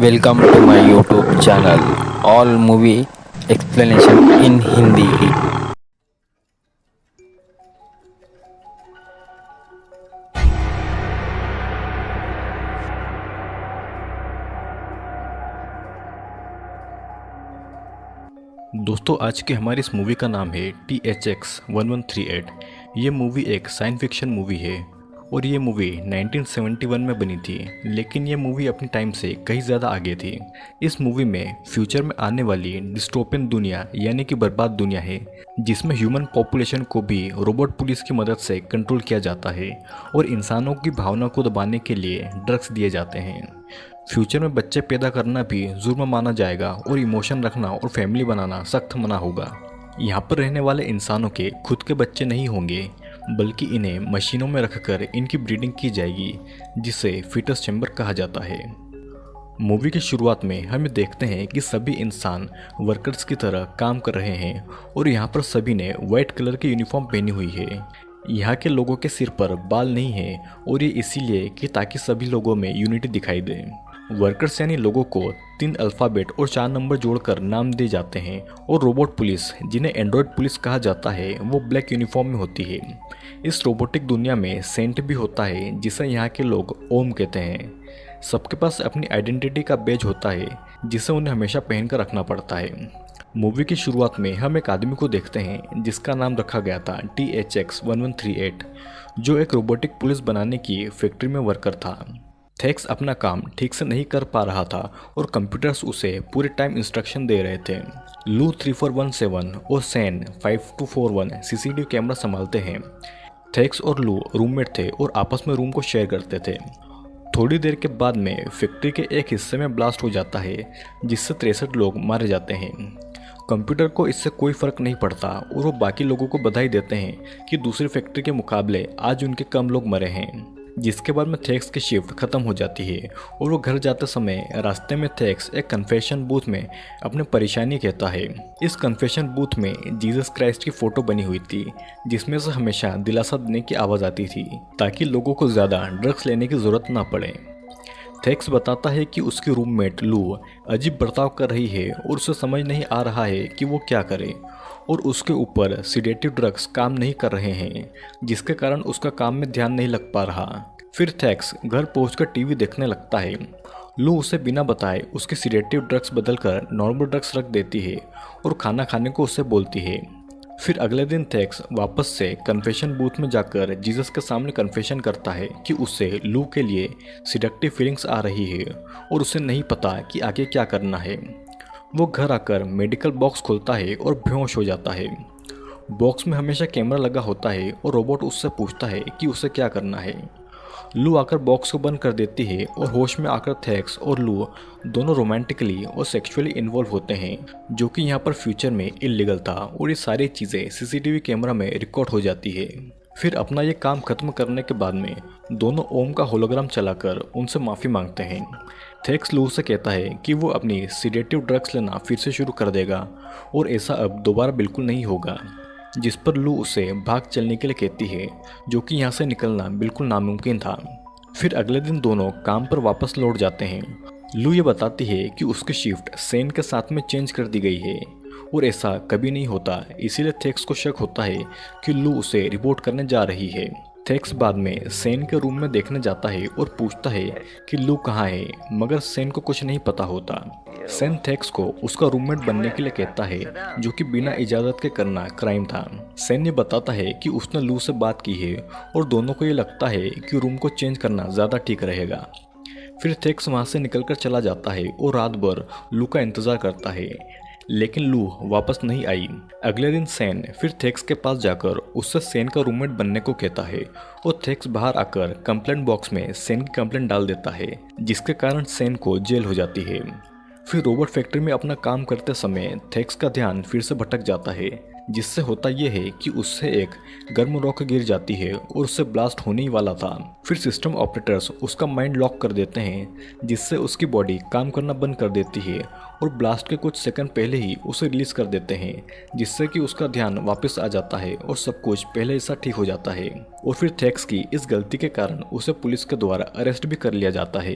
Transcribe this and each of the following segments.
Welcome to my YouTube channel, All Movie Explanation in Hindi. दोस्तों आज की हमारी इस मूवी का नाम है THX 1138। ये मूवी एक साइंस फिक्शन मूवी है और ये मूवी 1971 में बनी थी, लेकिन ये मूवी अपनी टाइम से कहीं ज़्यादा आगे थी। इस मूवी में फ्यूचर में आने वाली डिस्टोपियन दुनिया यानी कि बर्बाद दुनिया है, जिसमें ह्यूमन पॉपुलेशन को भी रोबोट पुलिस की मदद से कंट्रोल किया जाता है और इंसानों की भावना को दबाने के लिए ड्रग्स दिए जाते हैं। फ्यूचर में बच्चे पैदा करना भी जुर्म माना जाएगा और इमोशन रखना और फैमिली बनाना सख्त मना होगा। यहाँ पर रहने वाले इंसानों के खुद के बच्चे नहीं होंगे, बल्कि इन्हें मशीनों में रखकर इनकी ब्रीडिंग की जाएगी, जिसे फीटस चैम्बर कहा जाता है। मूवी की शुरुआत में हम देखते हैं कि सभी इंसान वर्कर्स की तरह काम कर रहे हैं और यहाँ पर सभी ने वाइट कलर की यूनिफॉर्म पहनी हुई है। यहाँ के लोगों के सिर पर बाल नहीं है और ये इसीलिए कि ताकि सभी लोगों में यूनिटी दिखाई दे। वर्कर्स यानी लोगों को 3 अल्फ़ाबेट और 4 नंबर जोड़कर नाम दिए जाते हैं और रोबोट पुलिस, जिन्हें एंड्रॉयड पुलिस कहा जाता है, वो ब्लैक यूनिफॉर्म में होती है। इस रोबोटिक दुनिया में सेंट भी होता है, जिसे यहाँ के लोग ओम कहते हैं। सबके पास अपनी आइडेंटिटी का बैज होता है, जिसे उन्हें हमेशा पहन कर रखना पड़ता है। मूवी की शुरुआत में हम एक आदमी को देखते हैं जिसका नाम रखा गया था THX 1138, जो एक रोबोटिक पुलिस बनाने की फैक्ट्री में वर्कर था। थैक्स अपना काम ठीक से नहीं कर पा रहा था और कंप्यूटर्स उसे पूरे टाइम इंस्ट्रक्शन दे रहे थे। लू 3417 और सैन 5241 सीसीटीवी कैमरा संभालते हैं। थैक्स और लू रूममेट थे और आपस में रूम को शेयर करते थे। थोड़ी देर के बाद में फैक्ट्री के एक हिस्से में ब्लास्ट हो जाता है, जिससे 63 लोग मारे जाते हैं। कंप्यूटर को इससे कोई फर्क नहीं पड़ता और वो बाकी लोगों को बधाई देते हैं कि दूसरी फैक्ट्री के मुकाबले आज उनके कम लोग मरे हैं। जिसके बाद में थैक्स की शिफ्ट खत्म हो जाती है और वो घर जाते समय रास्ते में थैक्स एक कन्फेशन बूथ में अपनी परेशानी कहता है। इस कन्फेशन बूथ में जीसस क्राइस्ट की फोटो बनी हुई थी, जिसमें से हमेशा दिलासा देने की आवाज़ आती थी ताकि लोगों को ज़्यादा ड्रग्स लेने की ज़रूरत ना पड़े। थैक्स बताता है कि उसकी रूममेट लू अजीब बर्ताव कर रही है और उसे समझ नहीं आ रहा है कि वो क्या करे, और उसके ऊपर सिडेटिव ड्रग्स काम नहीं कर रहे हैं, जिसके कारण उसका काम में ध्यान नहीं लग पा रहा। फिर थैक्स घर पहुंचकर टीवी देखने लगता है। लू उसे बिना बताए उसके सिडेटिव ड्रग्स बदलकर नॉर्मल ड्रग्स रख देती है और खाना खाने को उससे बोलती है। फिर अगले दिन थैक्स वापस से कन्फेशन बूथ में जाकर जीसस के सामने कन्फेशन करता है कि उसे लू के लिए सिडक्टिव फीलिंग्स आ रही है और उसे नहीं पता कि आगे क्या करना है। वो घर आकर मेडिकल बॉक्स खोलता है और बेहोश हो जाता है। बॉक्स में हमेशा कैमरा लगा होता है और रोबोट उससे पूछता है कि उसे क्या करना है। लू आकर बॉक्स को बंद कर देती है और होश में आकर थैक्स और लू दोनों रोमांटिकली और सेक्सुअली इन्वॉल्व होते हैं, जो कि यहाँ पर फ्यूचर में इलीगल था और ये सारी चीज़ें सीसीटीवी कैमरा में रिकॉर्ड हो जाती है। फिर अपना ये काम खत्म करने के बाद में दोनों ओम का होलोग्राम चलाकर उनसे माफ़ी मांगते हैं। थैक्स लू से कहता है कि वो अपनी सिडेटिव ड्रग्स लेना फिर से शुरू कर देगा और ऐसा अब दोबारा बिल्कुल नहीं होगा, जिस पर लू उसे भाग चलने के लिए कहती है, जो कि यहाँ से निकलना बिल्कुल नामुमकिन था। फिर अगले दिन दोनों काम पर वापस लौट जाते हैं। लू ये बताती है कि उसकी शिफ्ट सैन के साथ में चेंज कर दी गई है और ऐसा कभी नहीं होता, इसीलिए थैक्स को शक होता है कि लू उसे रिपोर्ट करने जा रही है। थैक्स बाद में सैन के रूम में देखने जाता है और पूछता है कि लू कहाँ है, मगर सैन को कुछ नहीं पता होता। सैन थैक्स को उसका रूममेट बनने के लिए कहता है, जो कि बिना इजाज़त के करना क्राइम था। सैन ये बताता है कि उसने लू से बात की है और दोनों को ये लगता है कि रूम को चेंज करना ज़्यादा ठीक रहेगा। फिर थैक्स वहाँ से निकलकर चला जाता है और रात भर लू का इंतज़ार करता है, लेकिन लू वापस नहीं आई। अगले दिन सैन फिर थैक्स के पास जाकर उससे सैन का रूममेट बनने को कहता है और थैक्स बाहर आकर कंप्लेंट बॉक्स में सैन की कंप्लेंट डाल देता है, जिसके कारण सैन को जेल हो जाती है। फिर रोबोट फैक्ट्री में अपना काम करते समय थैक्स का ध्यान फिर से भटक जाता है, जिससे होता यह है कि उससे एक गर्म रॉक गिर जाती है और उससे ब्लास्ट होने ही वाला था। फिर सिस्टम ऑपरेटर्स उसका माइंड लॉक कर देते हैं, जिससे उसकी बॉडी काम करना बंद कर देती है और ब्लास्ट के कुछ सेकंड पहले ही उसे रिलीज कर देते हैं, जिससे कि उसका ध्यान वापस आ जाता है और सब कुछ पहले जैसा ठीक हो जाता है। और फिर थैक्स की इस गलती के कारण उसे पुलिस के द्वारा अरेस्ट भी कर लिया जाता है।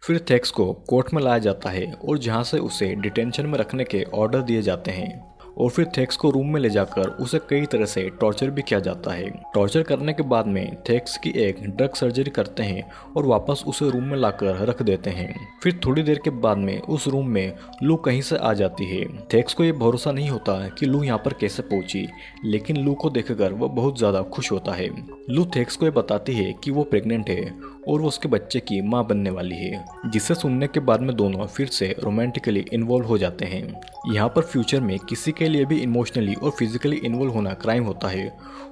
फिर थेक्स को कोर्ट में लाया जाता है और जहां से उसे डिटेंशन में रखने के ऑर्डर दिए जाते हैं और फिर थेक्स को रूम में ले जाकर उसे कई तरह से टॉर्चर भी किया जाता है। टॉर्चर करने के बाद में थेक्स की एक ड्रग सर्जरी करते हैं और वापस उसे रूम में लाकर रख देते हैं। फिर थोड़ी देर के बाद में उस रूम में लू कहीं से आ जाती है। थेक्स को ये भरोसा नहीं होता कि लू यहाँ पर कैसे पहुंची, लेकिन लू को देखकर वह बहुत ज्यादा खुश होता है। लू थेक्स को ये बताती है कि वो प्रेग्नेंट है और वो उसके बच्चे की मां बनने वाली है, जिसे सुनने के बाद में दोनों फिर से रोमांटिकली इन्वॉल्व हो जाते हैं। यहाँ पर फ्यूचर में किसी के लिए भी इमोशनली और फिजिकली इन्वॉल्व होना क्राइम होता है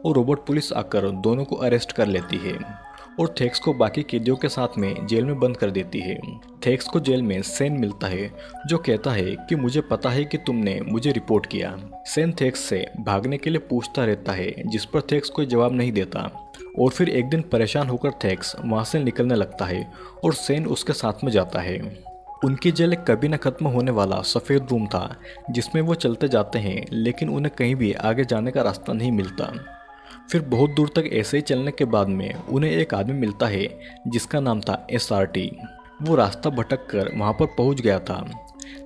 और रोबोट पुलिस आकर दोनों को अरेस्ट कर लेती है और थेक्स को बाकी कैदियों के साथ में जेल में बंद कर देती है। थेक्स को जेल में सेन मिलता है जो कहता है कि मुझे पता है कि तुमने मुझे रिपोर्ट किया। सेन थेक्स से भागने के लिए पूछता रहता है, जिस पर थेक्स कोई जवाब नहीं देता और फिर एक दिन परेशान होकर थेक्स वहां से निकलने लगता है और सेन उसके साथ में जाता है। उनकी जेल एक कभी न खत्म होने वाला सफ़ेद रूम था जिसमें वो चलते जाते हैं, लेकिन उन्हें कहीं भी आगे जाने का रास्ता नहीं मिलता। फिर बहुत दूर तक ऐसे ही चलने के बाद में उन्हें एक आदमी मिलता है जिसका नाम था SRT। वो रास्ता भटक कर वहाँ पर पहुँच गया था।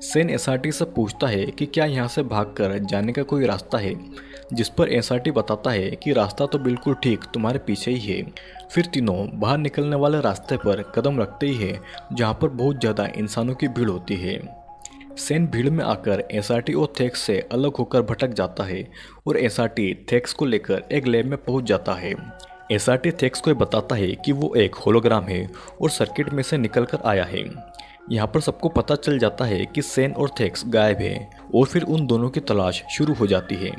सेन SRT से पूछता है कि क्या यहाँ से भागकर जाने का कोई रास्ता है, जिस पर SRT बताता है कि रास्ता तो बिल्कुल ठीक तुम्हारे पीछे ही है। फिर तीनों बाहर निकलने वाले रास्ते पर कदम रखते ही है जहाँ पर बहुत ज़्यादा इंसानों की भीड़ होती है। सेन भीड़ में आकर SRT और थेक्स से अलग होकर भटक जाता है और SRT थेक्स को लेकर एक लैब में पहुंच जाता है। SRT थेक्स को बताता है कि वो एक होलोग्राम है और सर्किट में से निकलकर आया है। यहाँ पर सबको पता चल जाता है कि सेन और थेक्स गायब है और फिर उन दोनों की तलाश शुरू हो जाती है।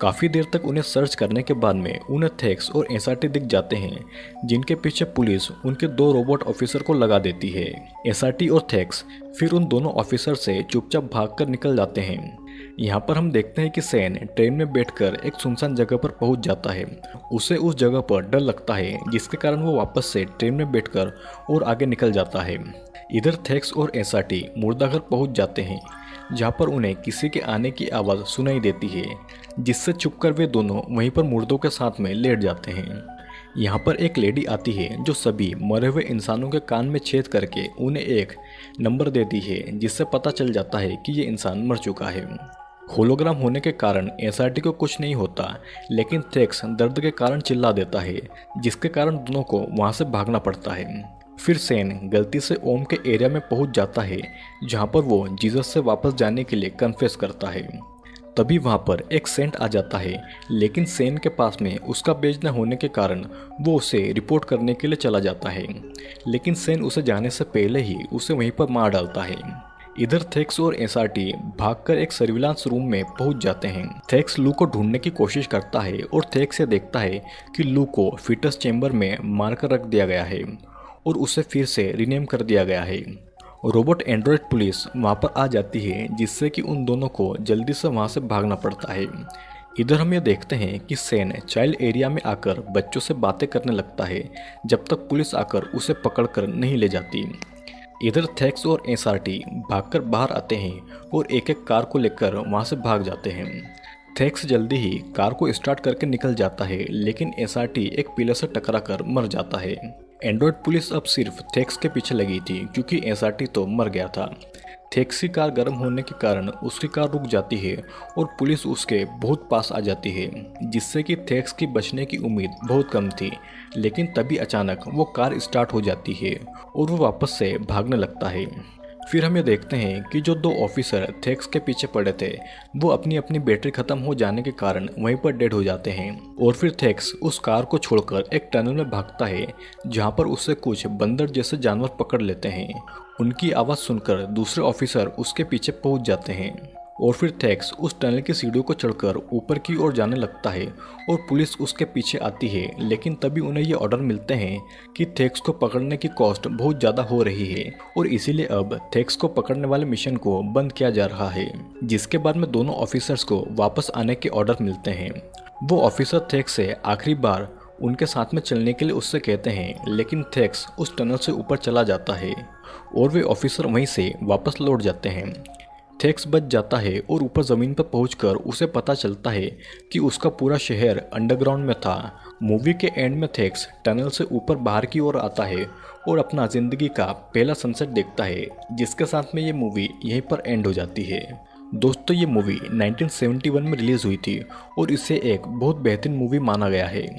काफ़ी देर तक उन्हें सर्च करने के बाद में उन्हें थेक्स और SRT दिख जाते हैं, जिनके पीछे पुलिस उनके 2 रोबोट ऑफिसर को लगा देती है। SRT और थेक्स फिर उन दोनों ऑफिसर से चुपचाप भागकर निकल जाते हैं। यहाँ पर हम देखते हैं कि सेन ट्रेन में बैठकर एक सुनसान जगह पर पहुंच जाता है। उसे उस जगह पर डर लगता है, जिसके कारण वो वापस से ट्रेन में बैठकर और आगे निकल जाता है। इधर थेक्स और SRT मुर्दाघर पहुंच जाते हैं, जहाँ पर उन्हें किसी के आने की आवाज़ सुनाई देती है, जिससे छुपकर वे दोनों वहीं पर मुर्दों के साथ में लेट जाते हैं। यहाँ पर एक लेडी आती है जो सभी मरे हुए इंसानों के कान में छेद करके उन्हें एक नंबर देती है, जिससे पता चल जाता है कि ये इंसान मर चुका है। होलोग्राम होने के कारण SRT को कुछ नहीं होता, लेकिन थेक्स दर्द के कारण चिल्ला देता है, जिसके कारण दोनों को वहाँ से भागना पड़ता है। फिर सेन गलती से ओम के एरिया में पहुंच जाता है, जहां पर वो जीसस से वापस जाने के लिए कन्फेस करता है। तभी वहां पर एक सेंट आ जाता है, लेकिन सेन के पास में उसका बेज न होने के कारण वो उसे रिपोर्ट करने के लिए चला जाता है, लेकिन सेन उसे जाने से पहले ही उसे वहीं पर मार डालता है। इधर थेक्स और SRT भागकर एक सर्विलांस रूम में पहुंच जाते हैं। थेक्स लू को ढूंढने की कोशिश करता है और थेक्स से देखता है कि लू को फीटस चेंबर में मारकर रख दिया गया है और उसे फिर से रीनेम कर दिया गया है। रोबोट एंड्रॉयड पुलिस वहां पर आ जाती है, जिससे कि उन दोनों को जल्दी से वहां से भागना पड़ता है। इधर हम ये देखते हैं कि सेन चाइल्ड एरिया में आकर बच्चों से बातें करने लगता है, जब तक पुलिस आकर उसे पकड़कर नहीं ले जाती। इधर थेक्स और SRT भागकर बाहर आते हैं और एक एक कार को लेकर वहां से भाग जाते हैं। थेक्स जल्दी ही कार को स्टार्ट करके निकल जाता है, लेकिन SRT एक पिलर से टकरा कर मर जाता है। एंड्रॉयड पुलिस अब सिर्फ थेक्स के पीछे लगी थी, क्योंकि SRT तो मर गया था। थेक्स की कार गर्म होने के कारण उसकी कार रुक जाती है और पुलिस उसके बहुत पास आ जाती है, जिससे कि थेक्स की बचने की उम्मीद बहुत कम थी। लेकिन तभी अचानक वो कार स्टार्ट हो जाती है और वो वापस से भागने लगता है। फिर हम ये देखते हैं कि जो 2 ऑफिसर थेक्स के पीछे पड़े थे, वो अपनी अपनी बैटरी खत्म हो जाने के कारण वहीं पर डेड हो जाते हैं। और फिर थेक्स उस कार को छोड़कर एक टनल में भागता है, जहां पर उससे कुछ बंदर जैसे जानवर पकड़ लेते हैं। उनकी आवाज़ सुनकर दूसरे ऑफिसर उसके पीछे पहुंच जाते हैं और फिर थेक्स उस टनल की सीढ़ियों को चढ़कर ऊपर की ओर जाने लगता है और पुलिस उसके पीछे आती है। लेकिन तभी उन्हें ये ऑर्डर मिलते हैं कि थेक्स को पकड़ने की कॉस्ट बहुत ज़्यादा हो रही है और इसीलिए अब थेक्स को पकड़ने वाले मिशन को बंद किया जा रहा है, जिसके बाद में दोनों ऑफिसर्स को वापस आने के ऑर्डर मिलते हैं। वो ऑफिसर थेक्स से आखिरी बार उनके साथ में चलने के लिए उससे कहते हैं, लेकिन थेक्स उस टनल से ऊपर चला जाता है और वे ऑफिसर वहीं से वापस लौट जाते हैं। थेक्स बच जाता है और ऊपर ज़मीन पर पहुंचकर उसे पता चलता है कि उसका पूरा शहर अंडरग्राउंड में था। मूवी के एंड में थेक्स टनल से ऊपर बाहर की ओर आता है और अपना ज़िंदगी का पहला सनसेट देखता है, जिसके साथ में ये मूवी यहीं पर एंड हो जाती है। दोस्तों, ये मूवी 1971 में रिलीज़ हुई थी और इसे एक बहुत बेहतरीन मूवी माना गया है।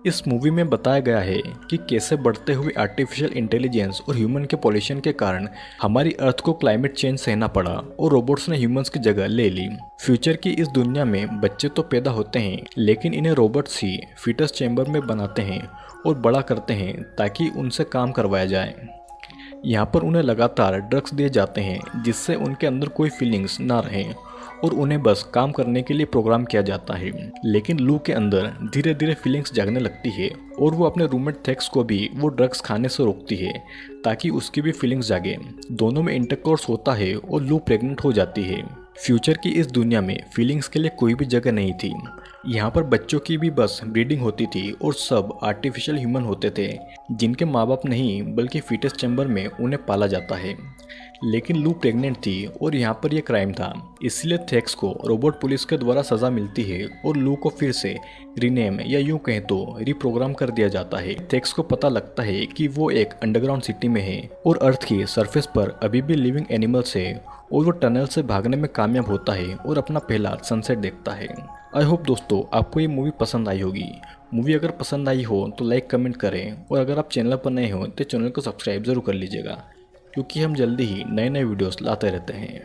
इस मूवी में बताया गया है कि कैसे बढ़ते हुए आर्टिफिशियल इंटेलिजेंस और ह्यूमन के पॉल्यूशन के कारण हमारी अर्थ को क्लाइमेट चेंज सहना पड़ा और रोबोट्स ने ह्यूमंस की जगह ले ली। फ्यूचर की इस दुनिया में बच्चे तो पैदा होते हैं, लेकिन इन्हें रोबोट्स ही फीटस चैम्बर में बनाते हैं और बड़ा करते हैं ताकि उनसे काम करवाया जाए। यहाँ पर उन्हें लगातार ड्रग्स दिए जाते हैं जिससे उनके अंदर कोई फीलिंग्स ना रहें और उन्हें बस काम करने के लिए प्रोग्राम किया जाता है। लेकिन लू के अंदर धीरे धीरे फीलिंग्स जागने लगती है और वो अपने रूममेट थेक्स को भी वो ड्रग्स खाने से रोकती है ताकि उसकी भी फीलिंग्स जागे। दोनों में इंटरकोर्स होता है और लू प्रेग्नेंट हो जाती है। फ्यूचर की इस दुनिया में फीलिंग्स के लिए कोई भी जगह नहीं थी। यहाँ पर बच्चों की भी बस ब्रीडिंग होती थी और सब आर्टिफिशियल ह्यूमन होते थे जिनके माँ बाप नहीं बल्कि फीटस चैम्बर में उन्हें पाला जाता है। लेकिन लू प्रेग्नेंट थी और यहाँ पर यह क्राइम था, इसलिए थेक्स को रोबोट पुलिस के द्वारा सज़ा मिलती है और लू को फिर से रीनेम या यूं कहें तो रिप्रोग्राम कर दिया जाता है। थेक्स को पता लगता है कि वो एक अंडरग्राउंड सिटी में है और अर्थ की सरफेस पर अभी भी लिविंग एनिमल्स है और वो टनल से भागने में कामयाब होता है और अपना पहला सनसेट देखता है। आई होप दोस्तों आपको ये मूवी पसंद आई होगी। मूवी अगर पसंद आई हो तो लाइक कमेंट करें और अगर आप चैनल पर नए हो तो चैनल को सब्सक्राइब ज़रूर कर लीजिएगा, क्योंकि हम जल्दी ही नए नए वीडियोस लाते रहते हैं।